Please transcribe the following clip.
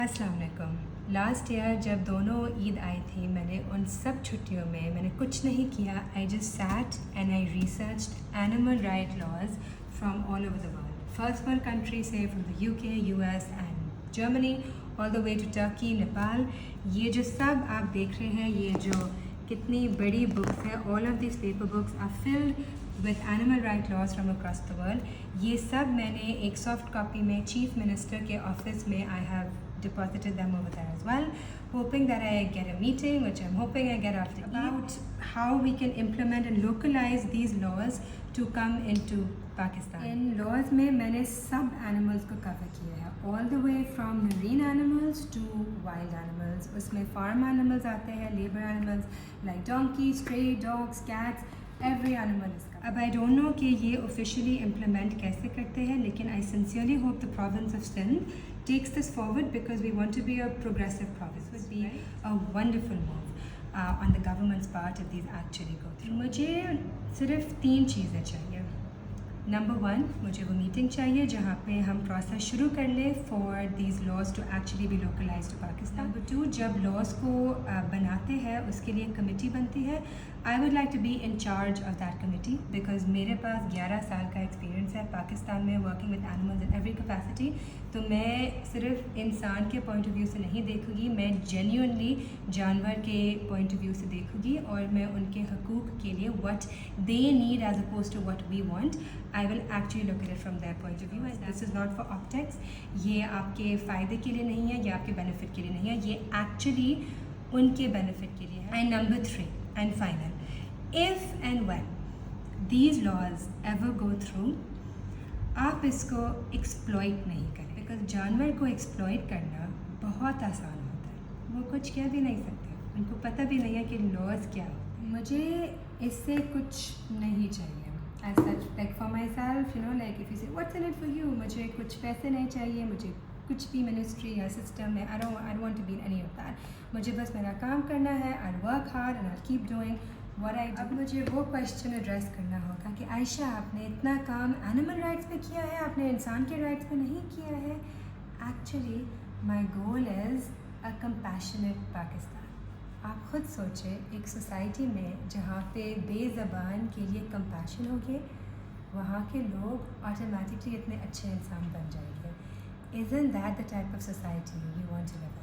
अस्सलाम वालेकुम। Last year जब दोनों ईद आई थी, मैंने उन सब छुट्टियों में मैंने कुछ नहीं किया। I just sat and I researched animal right laws from all over the world, first world country से, from the UK, US and Germany, all the way to Turkey, Nepal. ये जो सब आप देख रहे हैं, ये जो कितनी बड़ी बुक्स है, all of this paper books are filled with animal right laws from across the world. ये सब मैंने एक सॉफ्ट कॉपी में चीफ मिनिस्टर के ऑफिस में I have deposited them over there as well, hoping that I get a meeting, which I'm hoping I get after Eid, about how we can implement and localize these laws to come into Pakistan. In laws में मैंने सब animals को cover किया है, all the way from marine animals to wild animals. उसमें farm animals आते हैं, labor animals like donkeys, stray dogs, cats, every animal is covered. अब I don't know कि ये officially implement कैसे करते हैं, लेकिन I sincerely hope the province of Sindh takes this forward because we want to be a progressive province. It would be a wonderful move on the government's part if these actually go through. मुझे सिर्फ 3 चीज़ें चाहिए। Number 1, मुझे वो meeting चाहिए जहाँ पे हम प्रोसेस शुरू कर ले for these laws to actually be localised to Pakistan. Number 2, जब लॉज को बनाते हैं उसके लिए कमेटी बनती है। I would like to be in charge of that committee because मेरे पास 11 साल का एक्सपीरियंस है पाकिस्तान में working with animals in every capacity. तो मैं सिर्फ इंसान के पॉइंट ऑफ व्यू से नहीं देखूँगी, मैं जेन्युइनली जानवर के पॉइंट ऑफ व्यू से देखूँगी और मैं उनके हकूक़ के लिए what they need as opposed to what we want, I will actually look at it from their point of view. And this is not for optics. ये आपके फ़ायदे के लिए नहीं है, ये आपके बेनिफिट के लिए नहीं है, ये actually उनके बेनिफिट के लिए है। And number 3 and final, if and when these laws ever go through, आप इसको exploit नहीं करें because जानवर को exploit करना बहुत आसान होता है। वो कुछ कह भी नहीं सकते, उनको पता भी नहीं है कि laws क्या होते हैं। मुझे इससे कुछ नहीं चाहिए। As such, like for myself, you know, like if you say what's in it for you, मुझे कुछ पैसे नहीं चाहिए, मुझे कुछ भी मिनिस्ट्री या सिस्टम में I don't want to be in any of that. मुझे बस मेरा काम करना है, I'll work hard and I'll keep doing what I do. अब मुझे वो क्वेश्चन एड्रेस करना होगा कि आयशा, आपने इतना काम एनिमल राइट्स पे किया है, आपने इंसान के राइट्स पे नहीं किया है। Actually, my goal is a compassionate Pakistan. आप खुद सोचें, एक सोसाइटी में जहाँ पे बेज़बान के लिए कंपैशन होगी, वहाँ के लोग ऑटोमेटिकली इतने अच्छे इंसान बन जाएंगे। Isn't that the type of society you want to live in?